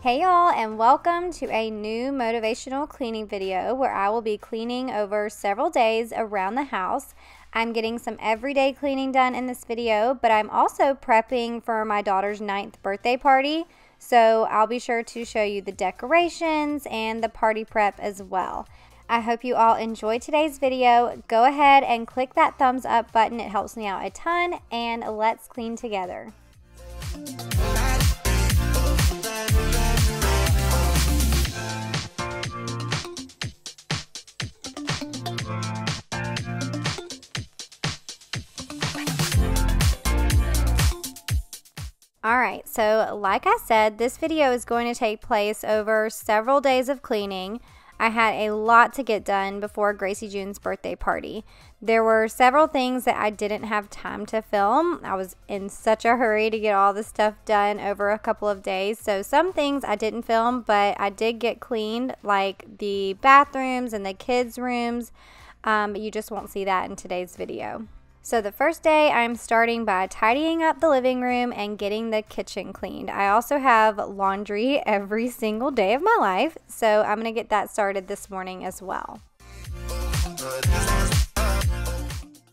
Hey y'all, and welcome to a new motivational cleaning video where I will be cleaning over several days around the house. I'm getting some everyday cleaning done in this video, but I'm also prepping for my daughter's 9th birthday party, so I'll be sure to show you the decorations and the party prep as well. I hope you all enjoyed today's video. Go ahead and click that thumbs up button, it helps me out a ton, and let's clean together. Alright, so like I said, this video is going to take place over several days of cleaning. I had a lot to get done before Gracie June's birthday party. There were several things that I didn't have time to film. I was in such a hurry to get all the stuff done over a couple of days. So some things I didn't film, but I did get cleaned, like the bathrooms and the kids' rooms. But you just won't see that in today's video. So the first day, I'm starting by tidying up the living room and getting the kitchen cleaned. I also have laundry every single day of my life, so I'm going to get that started this morning as well.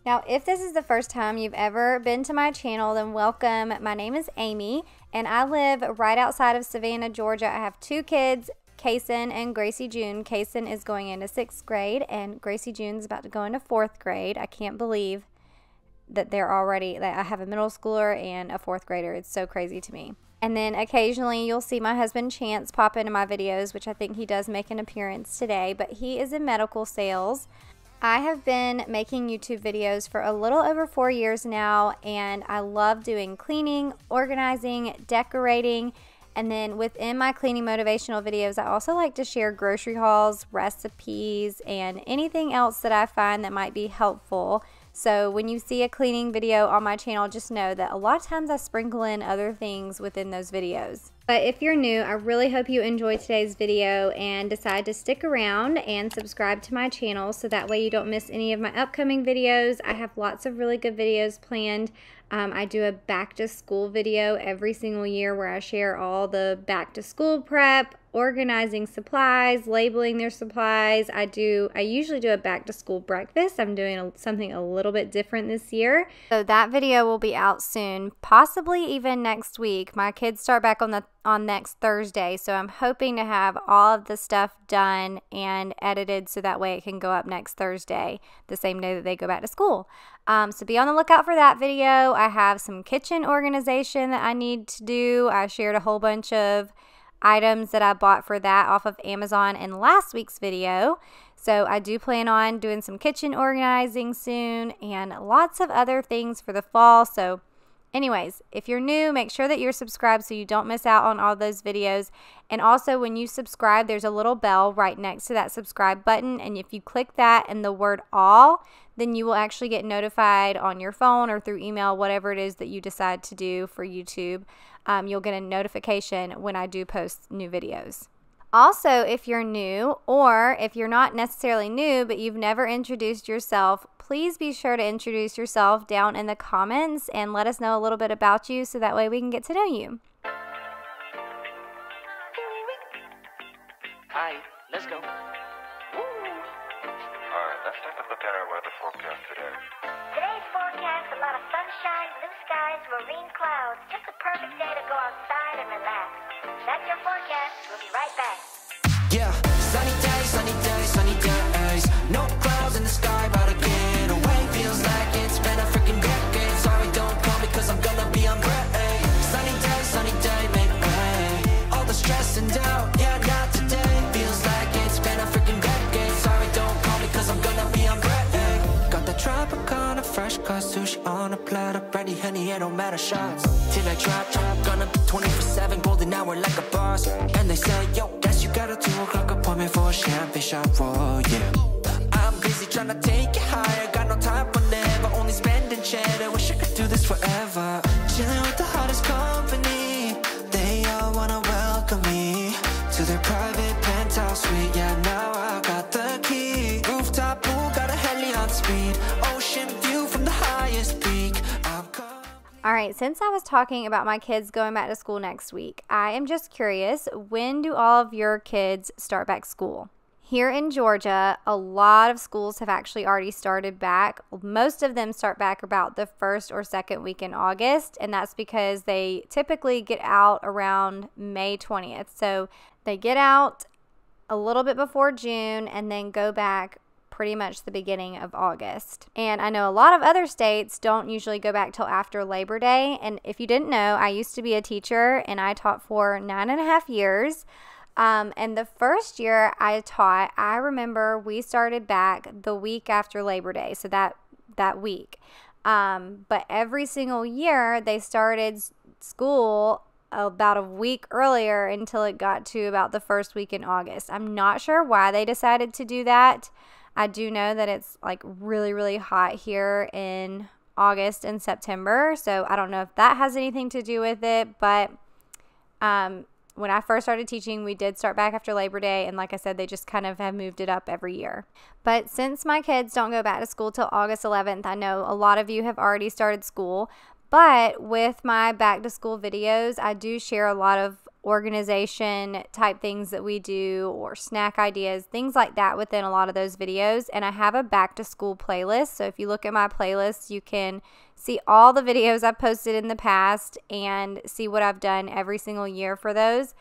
Now, if this is the first time you've ever been to my channel, then welcome. My name is Amy, and I live right outside of Savannah, Georgia. I have 2 kids, Kason and Gracie June. Kason is going into 6th grade, and Gracie June's about to go into 4th grade. I can't believe that I have a middle schooler and a 4th grader. It's so crazy to me. And then occasionally you'll see my husband Chance pop into my videos, which I think he does make an appearance today, but he is in medical sales. I have been making YouTube videos for a little over 4 years now, and I love doing cleaning, organizing, decorating, and then within my cleaning motivational videos, I also like to share grocery hauls, recipes, and anything else that I find that might be helpful. So when you see a cleaning video on my channel, just know that a lot of times I sprinkle in other things within those videos. But if you're new, I really hope you enjoyed today's video and decide to stick around and subscribe to my channel so that way you don't miss any of my upcoming videos. I have lots of really good videos planned. I do a back to school video every single year where I share all the back to school prep, organizing supplies, labeling their supplies. I usually do a back to school breakfast. I'm doing something a little bit different this year. So that video will be out soon, possibly even next week. My kids start back on next Thursday, so I'm hoping to have all of the stuff done and edited so that way it can go up next Thursday, the same day that they go back to school. So be on the lookout for that video. I have some kitchen organization that I need to do. I shared a whole bunch of items that I bought for that off of Amazon in last week's video. So I do plan on doing some kitchen organizing soon and lots of other things for the fall. So anyways, if you're new, make sure that you're subscribed so you don't miss out on all those videos. And also when you subscribe, there's a little bell right next to that subscribe button. And if you click that and the word all, then you will actually get notified on your phone or through email, whatever it is that you decide to do for YouTube. You'll get a notification when I do post new videos. Also, if you're new, or if you're not necessarily new but you've never introduced yourself, please be sure to introduce yourself down in the comments and let us know a little bit about you so that way we can get to know you. Hi, let's go. Alright, let's take a look at our weather forecast today. Today's forecast, a lot of sunshine, blue skies, marine clouds. Just a perfect day to go outside and relax. That's your forecast. We'll be right back. Yeah, sunny days, sunny days, sunny days. No clouds in the sky, about to get away. Feels like it's been a freaking decade. Sorry, don't call me cause I'm gonna be on break. Sunny day, make way. All the stress and doubt, yeah, not today. Feels like it's been a freaking decade. Sorry, don't call me cause I'm gonna be on break. Got the Tropicana, fresh cut sushi on a platter. Brandy, honey, it don't matter shots. Till I drop, gonna be 24/7, golden hour like a boss. And they say, yo, guess you got a 2 o'clock appointment for a champagne shot, roll, yeah. I'm busy trying to take it higher, got no time for never, only spending cheddar. Wish I could do this forever. Chilling with the hottest company, they all wanna welcome me to their private penthouse suite. Yeah, now I got the key. Rooftop pool, got a heli on speed. Ocean view from the high highest peak. All right, since I was talking about my kids going back to school next week, I am just curious, when do all of your kids start back school? Here in Georgia, a lot of schools have actually already started back. Most of them start back about the first or second week in August, and that's because they typically get out around May 20th. So they get out a little bit before June and then go back pretty much the beginning of August. And I know a lot of other states don't usually go back till after Labor Day. And if you didn't know, I used to be a teacher and I taught for 9.5 years. And the first year I taught, I remember we started back the week after Labor Day, so that week. But every single year they started school about a week earlier until it got to about the first week in August. I'm not sure why they decided to do that. I do know that it's like really, really hot here in August and September, so I don't know if that has anything to do with it, but when I first started teaching, we did start back after Labor Day, and like I said, they just kind of have moved it up every year. But since my kids don't go back to school till August 11th, I know a lot of you have already started school, but with my back to school videos, I do share a lot of organization type things that we do, or snack ideas, things like that within a lot of those videos. And I have a back to school playlist, so if you look at my playlist, you can see all the videos I've posted in the past and see what I've done every single year for those.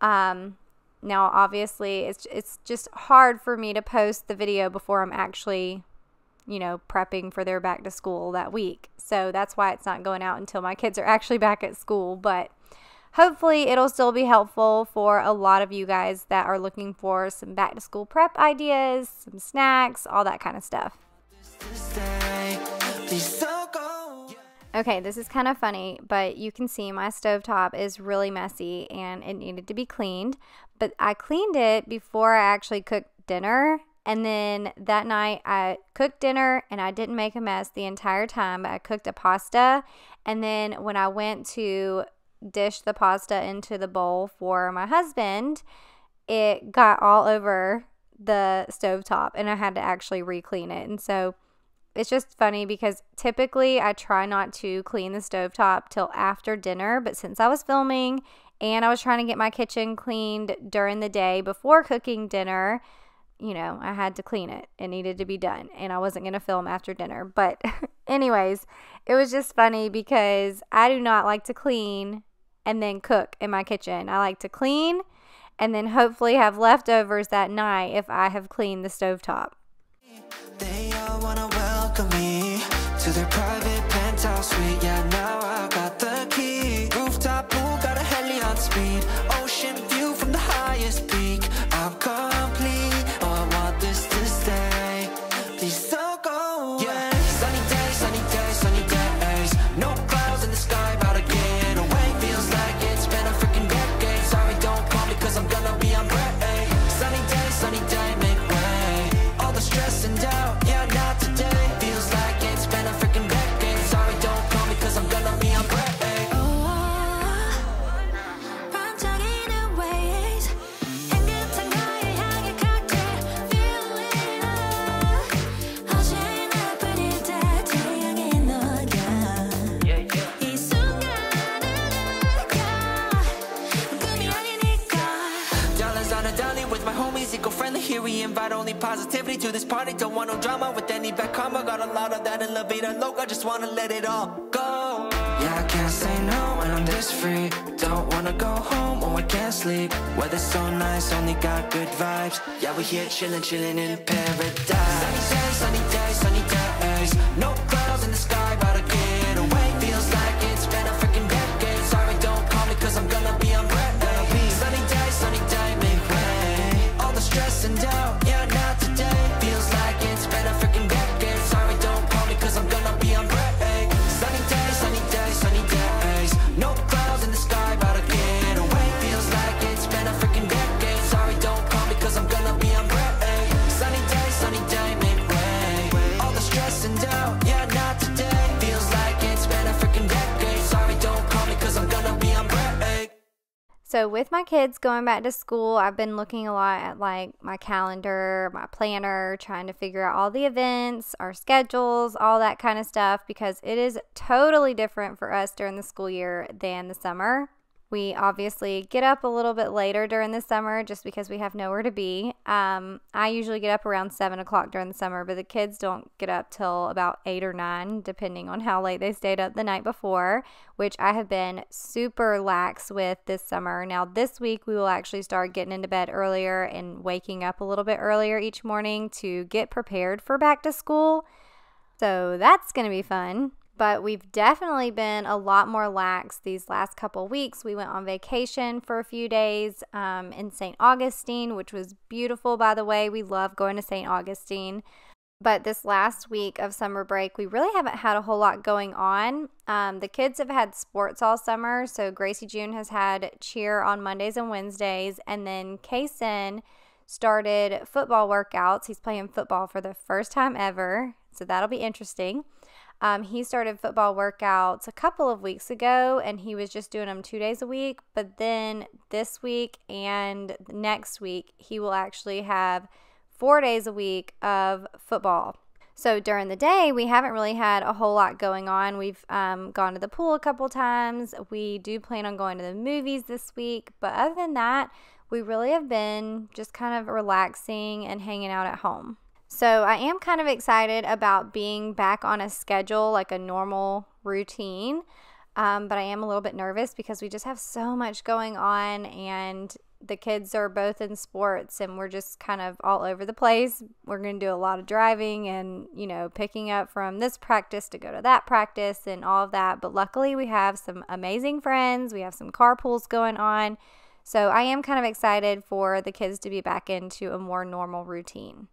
Now obviously it's just hard for me to post the video before I'm actually, you know, prepping for their back to school that week, so that's why it's not going out until my kids are actually back at school. But hopefully it'll still be helpful for a lot of you guys that are looking for some back to school prep ideas, some snacks, all that kind of stuff. Okay, this is kind of funny, but you can see my stovetop is really messy and it needed to be cleaned. But I cleaned it before I actually cooked dinner. And then that night I cooked dinner and I didn't make a mess the entire time. But I cooked a pasta. And then when I went to dish the pasta into the bowl for my husband, it got all over the stovetop and I had to actually re-clean it. And so it's just funny because typically I try not to clean the stovetop till after dinner, but since I was filming and I was trying to get my kitchen cleaned during the day before cooking dinner, you know, I had to clean it. It needed to be done and I wasn't going to film after dinner. But anyways, it was just funny because I do not like to clean and then cook in my kitchen. I like to clean and then hopefully have leftovers that night if I have cleaned the stovetop. They all wanna welcome me to their private penthouse suite. Yeah, now I got the key. Rooftop pool, got a heli on speed. Ocean view from the highest peak. I'm complete. Oh, I want this to stay. Please don't go away. Yeah, sunny days, sunny days, sunny days. No clouds in the sky, about to get away. Feels like it's been a freaking decade. Sorry, don't call me 'cause I'm gonna be on break. Sunny day, make way. All the stress and doubt, yeah, not today. Feels like it's been a freaking decade. Sorry, don't call me 'cause I'm gonna be on break. 반짝이는 waves 향긋한 나의 향해 갈게 feeling up 어제나 뿌릴 때 태양이 너야 이 순간을 느껴 꿈이 아니니까. Dollars on a dolly with my homies, eco-friendly. Here we invite only positivity to this party. Don't want no drama with any bad karma. Got a lot of that in La Vida Loca. Just wanna let it all go. Yeah, I can't say no when I'm this free. Don't wanna go home, oh I can't sleep. Weather's so nice, only got good vibes. Yeah, we're here chillin', chillin' in paradise. Sunny days, sunny days. No clouds in the sky, about to get away. Feels like it's been a freaking decade. Sorry, don't call me 'cause I'm gonna be on break. Sunny day, make way. All the stress and doubt, yeah, not today. Feels like it's been a freaking decade. Sorry, don't call me 'cause I'm gonna be on break. Sunny days, sunny days, sunny days. No clouds in the sky, about to get away. Feels like it's been a freaking decade. Sorry, don't call me 'cause I'm gonna be on break. Sunny day, make way. All the stress So with my kids going back to school, I've been looking a lot at like my calendar, my planner, trying to figure out all the events, our schedules, all that kind of stuff, because it is totally different for us during the school year than the summer. We obviously get up a little bit later during the summer just because we have nowhere to be. I usually get up around 7 o'clock during the summer, but the kids don't get up till about 8 or 9, depending on how late they stayed up the night before, which I have been super lax with this summer. Now this week we will actually start getting into bed earlier and waking up a little bit earlier each morning to get prepared for back to school. So that's going to be fun. But we've definitely been a lot more lax these last couple weeks. We went on vacation for a few days in St. Augustine, which was beautiful, by the way. We love going to St. Augustine. But this last week of summer break, we really haven't had a whole lot going on. The kids have had sports all summer. So Gracie June has had cheer on Mondays and Wednesdays. And then Kaysen started football workouts. He's playing football for the first time ever. So that'll be interesting. He started football workouts a couple of weeks ago, and he was just doing them 2 days a week. But then this week and next week, he will actually have 4 days a week of football. So during the day, we haven't really had a whole lot going on. We've gone to the pool a couple times. We do plan on going to the movies this week. But other than that, we really have been just kind of relaxing and hanging out at home. So I am kind of excited about being back on a schedule, like a normal routine, but I am a little bit nervous because we just have so much going on, and the kids are both in sports, and we're just kind of all over the place. We're going to do a lot of driving and, picking up from this practice to go to that practice and all of that, but luckily we have some amazing friends. We have some carpools going on, so I am kind of excited for the kids to be back into a more normal routine.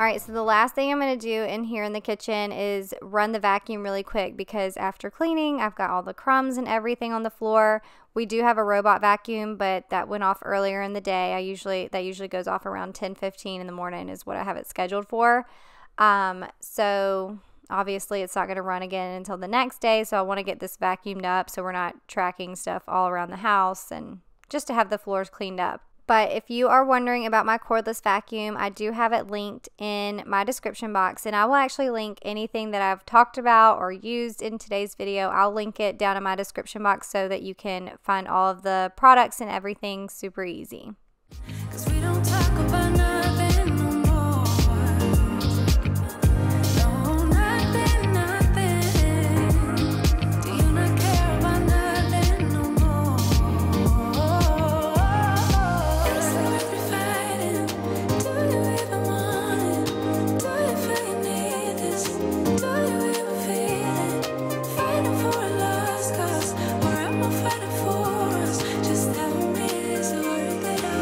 Alright, so the last thing I'm going to do in here in the kitchen is run the vacuum really quick, because after cleaning, I've got all the crumbs and everything on the floor. We do have a robot vacuum, but that went off earlier in the day. That usually goes off around 10:15 in the morning is what I have it scheduled for. So obviously it's not going to run again until the next day, so I want to get this vacuumed up so we're not tracking stuff all around the house, and just to have the floors cleaned up. But if you are wondering about my cordless vacuum, I do have it linked in my description box, and I will actually link anything that I've talked about or used in today's video. I'll link it down in my description box so that you can find all of the products and everything super easy. 'Cause we don't talk about nothing no more. No, nothing, nothing. Do you not care about nothing no more? It's like we're fighting. Do you even want it? Do you feel you need this? Do you even feel it? Fighting for a lost cause, or am I fighting for us? Just tell me, is it worth it all?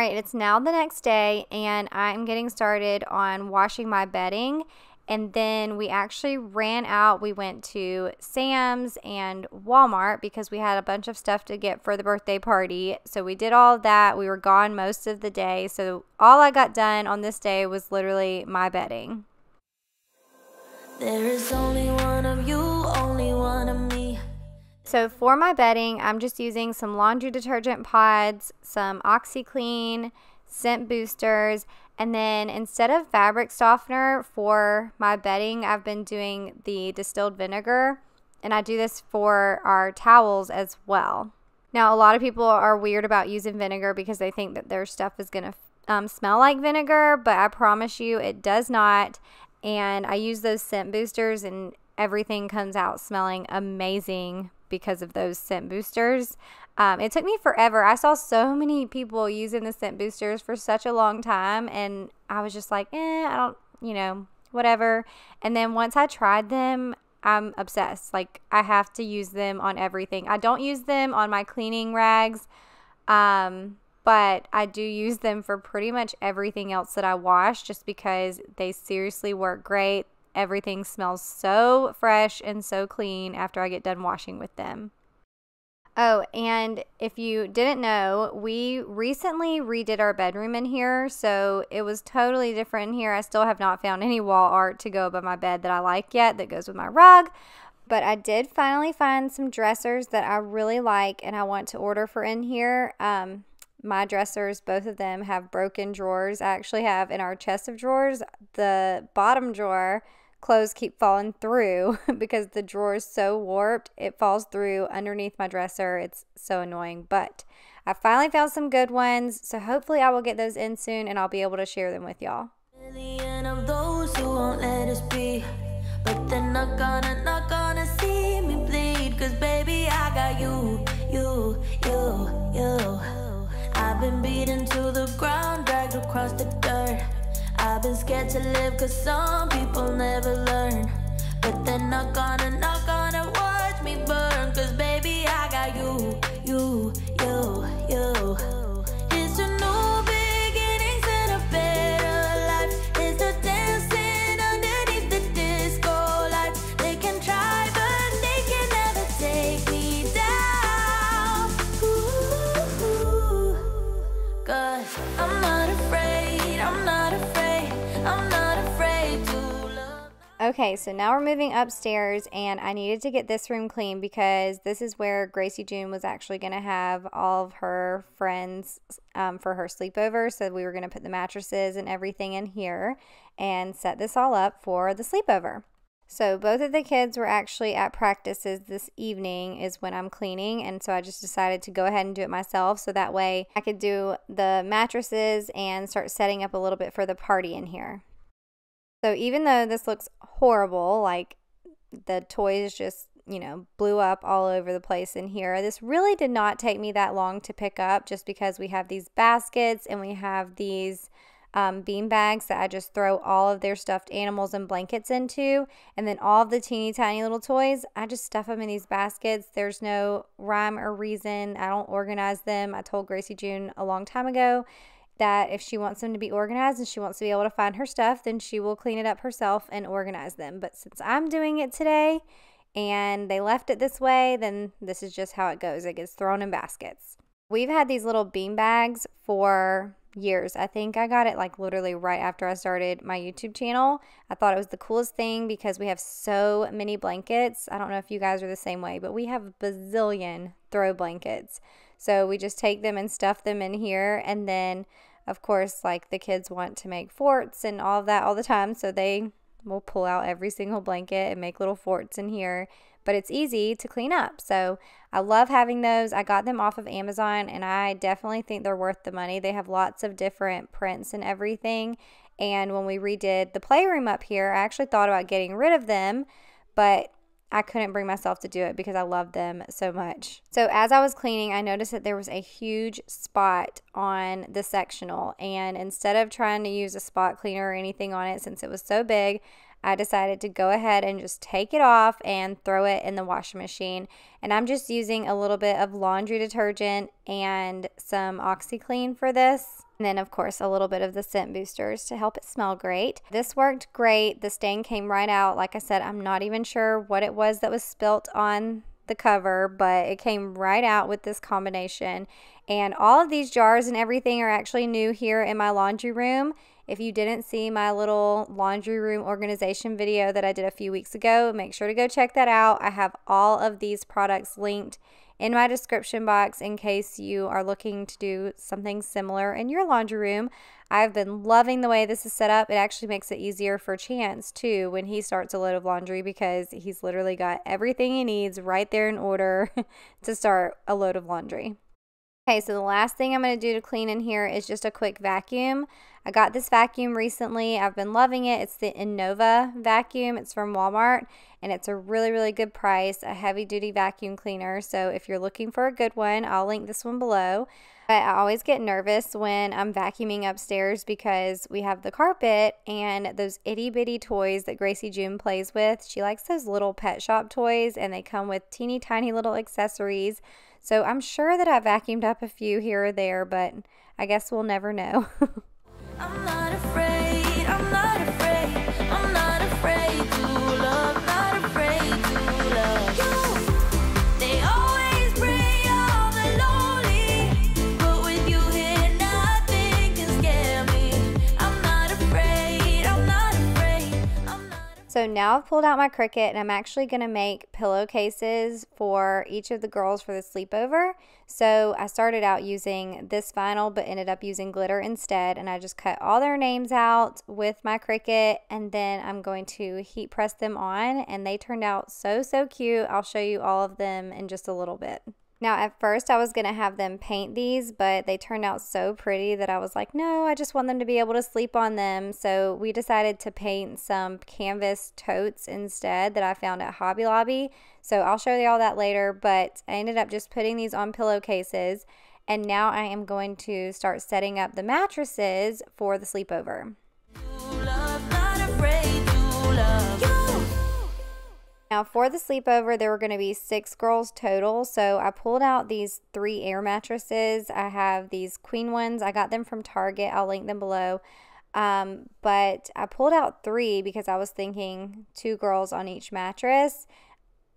right, it's now the next day, and I'm getting started on washing my bedding. And then we actually ran out. We went to Sam's and Walmart because we had a bunch of stuff to get for the birthday party. So we did all of that. We were gone most of the day. So all I got done on this day was literally my bedding. There is only one of you, only one of me. So for my bedding, I'm just using some laundry detergent pods, some OxyClean, scent boosters, and then instead of fabric softener for my bedding, I've been doing the distilled vinegar, and I do this for our towels as well. Now, a lot of people are weird about using vinegar because they think that their stuff is going to smell like vinegar, but I promise you it does not. And I use those scent boosters, and everything comes out smelling amazing because of those scent boosters. It took me forever. I saw so many people using the scent boosters for such a long time, and I was just like, I don't, whatever. And then once I tried them, I'm obsessed. Like, I have to use them on everything. I don't use them on my cleaning rags, but I do use them for pretty much everything else that I wash just because they seriously work great. Everything smells so fresh and so clean after I get done washing with them. Oh, and if you didn't know, we recently redid our bedroom in here, so it was totally different in here. I still have not found any wall art to go above my bed that I like yet that goes with my rug, but I did finally find some dressers that I really like and I want to order for in here. My dressers, both of them have broken drawers. I actually have in our chest of drawers, the bottom drawer, clothes keep falling through because the drawer is so warped. It falls through underneath my dresser. It's so annoying, but I finally found some good ones, so hopefully I will get those in soon and I'll be able to share them with y'all. Million of those who won't let us be, but they're not gonna see me bleed, 'cause baby I got you. I've been beaten to the ground, dragged across the dirt. I've been scared to live 'cause some people never learn, but they're not gonna watch me burn, 'cause baby I got you. It's a new beginnings and a better life. It's the dancing underneath the disco lights. They can try but they can never take me down. Ooh, 'cause I'm not afraid, I'm not afraid, I'm not afraid to love. Okay, so now we're moving upstairs, and I needed to get this room clean because this is where Gracie June was actually going to have all of her friends for her sleepover. So we were going to put the mattresses and everything in here and set this all up for the sleepover. So both of the kids were actually at practices this evening is when I'm cleaning, and so I just decided to go ahead and do it myself so that way I could do the mattresses and start setting up a little bit for the party in here. So even though this looks horrible, like the toys just, blew up all over the place in here, this really did not take me that long to pick up just because we have these baskets and we have these bean bags that I just throw all of their stuffed animals and blankets into, and then all of the teeny tiny little toys, I just stuff them in these baskets. There's no rhyme or reason. I don't organize them. I told Gracie June a long time ago that if she wants them to be organized and she wants to be able to find her stuff, then she will clean it up herself and organize them. But since I'm doing it today and they left it this way, then this is just how it goes. It gets thrown in baskets. We've had these little bean bags for years. I think I got it like literally right after I started my YouTube channel. I thought it was the coolest thing because we have so many blankets. I don't know if you guys are the same way, but we have a bazillion throw blankets. So we just take them and stuff them in here, and then of course, like the kids want to make forts and all of that all the time, so they will pull out every single blanket and make little forts in here. But it's easy to clean up, so I love having those. I got them off of Amazon, and I definitely think they're worth the money. They have lots of different prints and everything, and when we redid the playroom up here, I actually thought about getting rid of them, but I couldn't bring myself to do it because I love them so much. So as I was cleaning, I noticed that there was a huge spot on the sectional, and instead of trying to use a spot cleaner or anything on it since it was so big, I decided to go ahead and just take it off and throw it in the washing machine. And I'm just using a little bit of laundry detergent and some OxyClean for this. And then, of course, a little bit of the scent boosters to help it smell great. This worked great. The stain came right out. Like I said, I'm not even sure what it was that was spilt on the cover, but it came right out with this combination. And all of these jars and everything are actually new here in my laundry room. If you didn't see my little laundry room organization video that I did a few weeks ago, make sure to go check that out. I have all of these products linked in my description box in case you are looking to do something similar in your laundry room. I've been loving the way this is set up. It actually makes it easier for Chance too when he starts a load of laundry, because he's literally got everything he needs right there in order to start a load of laundry. Okay, so the last thing I'm going to do to clean in here is just a quick vacuum. I got this vacuum recently. I've been loving it. It's the Innova vacuum. It's from Walmart, and it's a really, really good price, a heavy-duty vacuum cleaner. So if you're looking for a good one, I'll link this one below. But I always get nervous when I'm vacuuming upstairs because we have the carpet and those itty-bitty toys that Gracie June plays with. She likes those little pet shop toys, and they come with teeny tiny little accessories. So I'm sure that I vacuumed up a few here or there, but I guess we'll never know. I'm not afraid, I'm not afraid, I'm not afraid to love, not afraid to love you. They always bring all the lonely, but with you here nothing can scare me. I'm not afraid, I'm not afraid, I'm not afraid. So now I've pulled out my Cricut, and I'm actually going to make pillowcases for each of the girls for the sleepover. So I started out using this vinyl but ended up using glitter instead, and I just cut all their names out with my Cricut, and then I'm going to heat press them on, and they turned out so cute. I'll show you all of them in just a little bit. Now, at first I was going to have them paint these, but they turned out so pretty that I was like, no, I just want them to be able to sleep on them. So we decided to paint some canvas totes instead that I found at Hobby Lobby. So I'll show you all that later, but I ended up just putting these on pillowcases, and now I am going to start setting up the mattresses for the sleepover. Love, not afraid to love you. Now for the sleepover, there were going to be 6 girls total, so I pulled out these 3 air mattresses. I have these queen ones. I got them from Target. I'll link them below. But I pulled out 3 because I was thinking 2 girls on each mattress,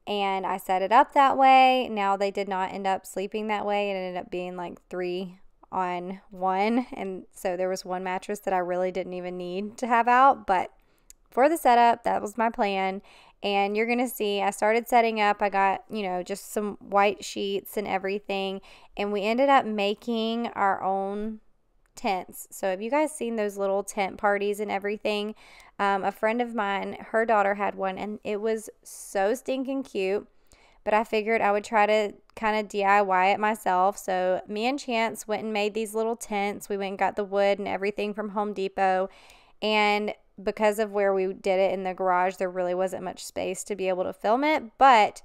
and I set it up that way. Now they did not end up sleeping that way. It ended up being like 3 on 1, and so there was one mattress that I really didn't even need to have out, but for the setup, that was my plan. And you're going to see, I started setting up. I got, just some white sheets and everything. And we ended up making our own tents. So have you guys seen those little tent parties and everything? A friend of mine, her daughter had one, and it was so stinking cute. But I figured I would try to kind of DIY it myself. So me and Chance went and made these little tents. We went and got the wood and everything from Home Depot. And because of where we did it in the garage, there really wasn't much space to be able to film it, but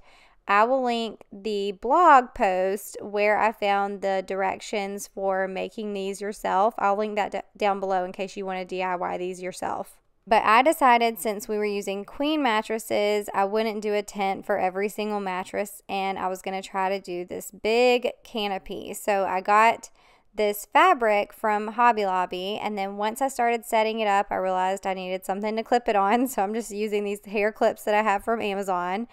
I will link the blog post where I found the directions for making these yourself. I'll link that down below in case you want to DIY these yourself. But I decided, since we were using queen mattresses, I wouldn't do a tent for every single mattress, and I was going to try to do this big canopy. So I got this fabric from Hobby Lobby, and then once I started setting it up, I realized I needed something to clip it on, so I'm just using these hair clips that I have from Amazon.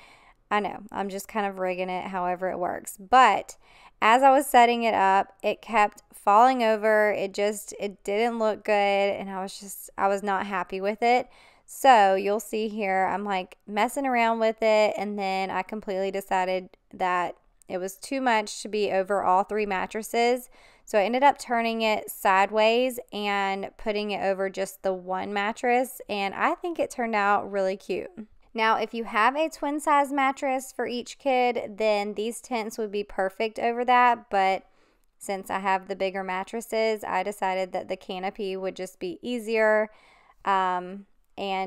I know, I'm just kind of rigging it however it works, but as I was setting it up, it kept falling over. It didn't look good, and I was not happy with it. So you'll see here, I'm like messing around with it, and then I completely decided that it was too much to be over all 3 mattresses. So I ended up turning it sideways and putting it over just the one mattress, and I think it turned out really cute. Now, if you have a twin size mattress for each kid, then these tents would be perfect over that, but since I have the bigger mattresses, I decided that the canopy would just be easier. And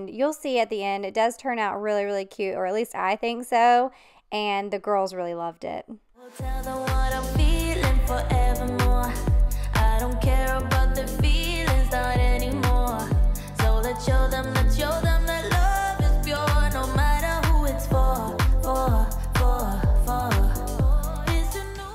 you'll see at the end, it does turn out really, really cute, or at least I think so, and the girls really loved it. I'll tell them what I'm feeling forevermore. I don't care about the feelings, not anymore. So let's show them that love is pure, no matter who it's for. It's a new...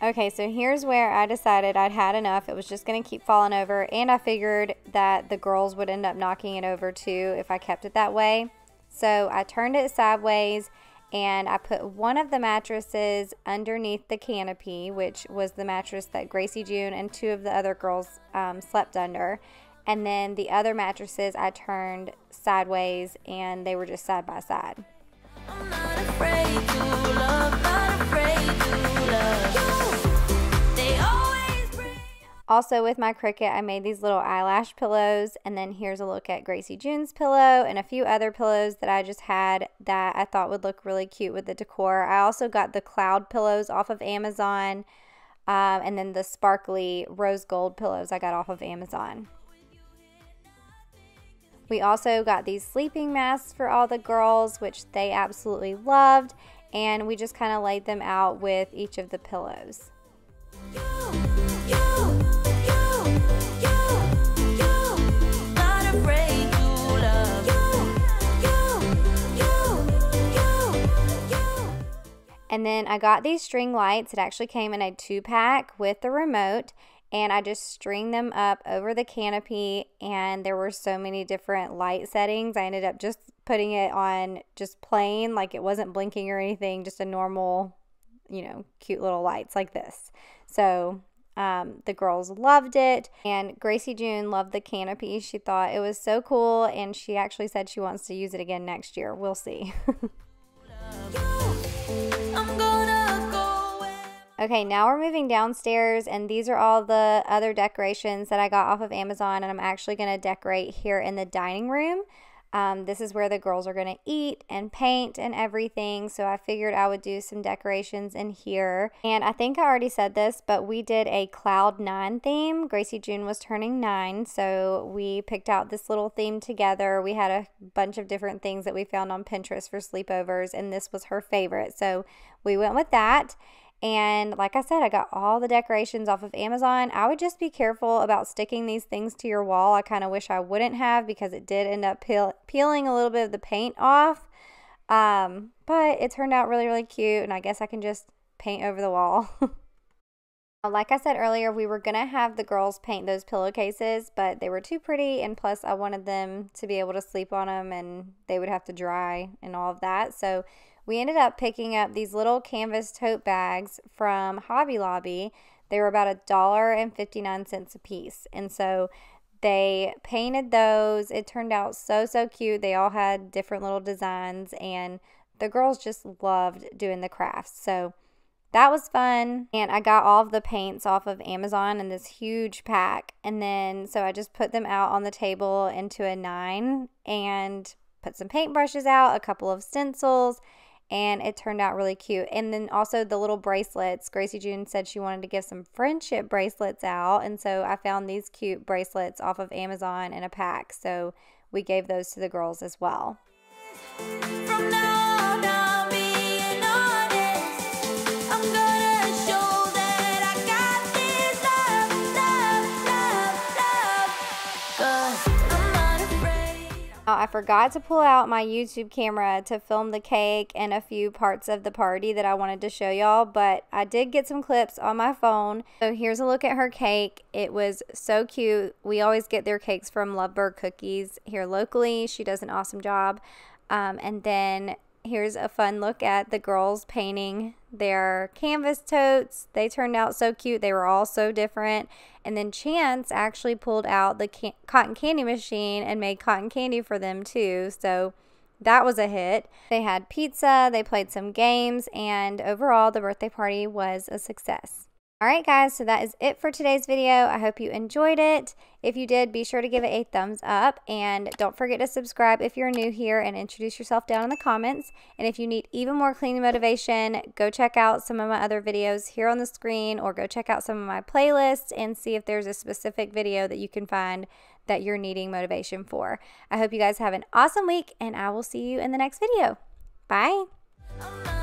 Okay, so here's where I decided I'd had enough. It was just going to keep falling over, and I figured that the girls would end up knocking it over too if I kept it that way. So I turned it sideways, and I put one of the mattresses underneath the canopy, which was the mattress that Gracie June and two of the other girls slept under. And then the other mattresses I turned sideways, and they were just side by side. I'm not afraid to love, not afraid to love you. They always bring. Also with my Cricut, I made these little eyelash pillows, and then here's a look at Gracie June's pillow and a few other pillows that I just had that I thought would look really cute with the decor. I also got the cloud pillows off of Amazon, and then the sparkly rose gold pillows I got off of Amazon. We also got these sleeping masks for all the girls, which they absolutely loved, and we just kind of laid them out with each of the pillows. And then I got these string lights. It actually came in a 2-pack with the remote, and I just stringed them up over the canopy, and there were so many different light settings. I ended up just putting it on just plain, like it wasn't blinking or anything, just a normal, you know, cute little lights like this. So the girls loved it, and Gracie June loved the canopy. She thought it was so cool, and she actually said she wants to use it again next year. We'll see. Okay, now we're moving downstairs, and these are all the other decorations that I got off of Amazon, and I'm actually going to decorate here in the dining room. This is where the girls are going to eat and paint and everything, so I figured I would do some decorations in here. And I think I already said this, but we did a Cloud 9 theme. Gracie June was turning 9, so we picked out this little theme together. We had a bunch of different things that we found on Pinterest for sleepovers, and this was her favorite, so we went with that. And like I said, I got all the decorations off of Amazon. I would just be careful about sticking these things to your wall. I kind of wish I wouldn't have, because it did end up peeling a little bit of the paint off. But it turned out really, really cute, and I guess I can just paint over the wall. Like I said earlier, we were going to have the girls paint those pillowcases, but they were too pretty, and plus I wanted them to be able to sleep on them, and they would have to dry and all of that. So we ended up picking up these little canvas tote bags from Hobby Lobby. They were about $1.59 a piece, and so they painted those. It turned out so, so cute. They all had different little designs, and the girls just loved doing the crafts. So that was fun, and I got all of the paints off of Amazon in this huge pack, and then so I just put them out on the table into a 9 and put some paintbrushes out, a couple of stencils, and it turned out really cute. And then also the little bracelets. Gracie June said she wanted to give some friendship bracelets out, and so I found these cute bracelets off of Amazon in a pack, so we gave those to the girls as well. From now on, I'll be an artist. I'm gonna show that I got this love, 'cause I'm not afraid. I forgot to pull out my YouTube camera to film the cake and a few parts of the party that I wanted to show y'all, but I did get some clips on my phone. So here's a look at her cake. It was so cute. We always get their cakes from Lovebird Cookies here locally. She does an awesome job. And then here's a fun look at the girls painting their canvas totes. They turned out so cute. They were all so different. And then Chance actually pulled out the cotton candy machine and made cotton candy for them too. So that was a hit. They had pizza, they played some games, and overall the birthday party was a success. Alright guys, so that is it for today's video. I hope you enjoyed it. If you did, be sure to give it a thumbs up, and don't forget to subscribe if you're new here, and introduce yourself down in the comments. And if you need even more cleaning motivation, go check out some of my other videos here on the screen, or go check out some of my playlists and see if there's a specific video that you can find that you're needing motivation for. I hope you guys have an awesome week, and I will see you in the next video. Bye! I'm not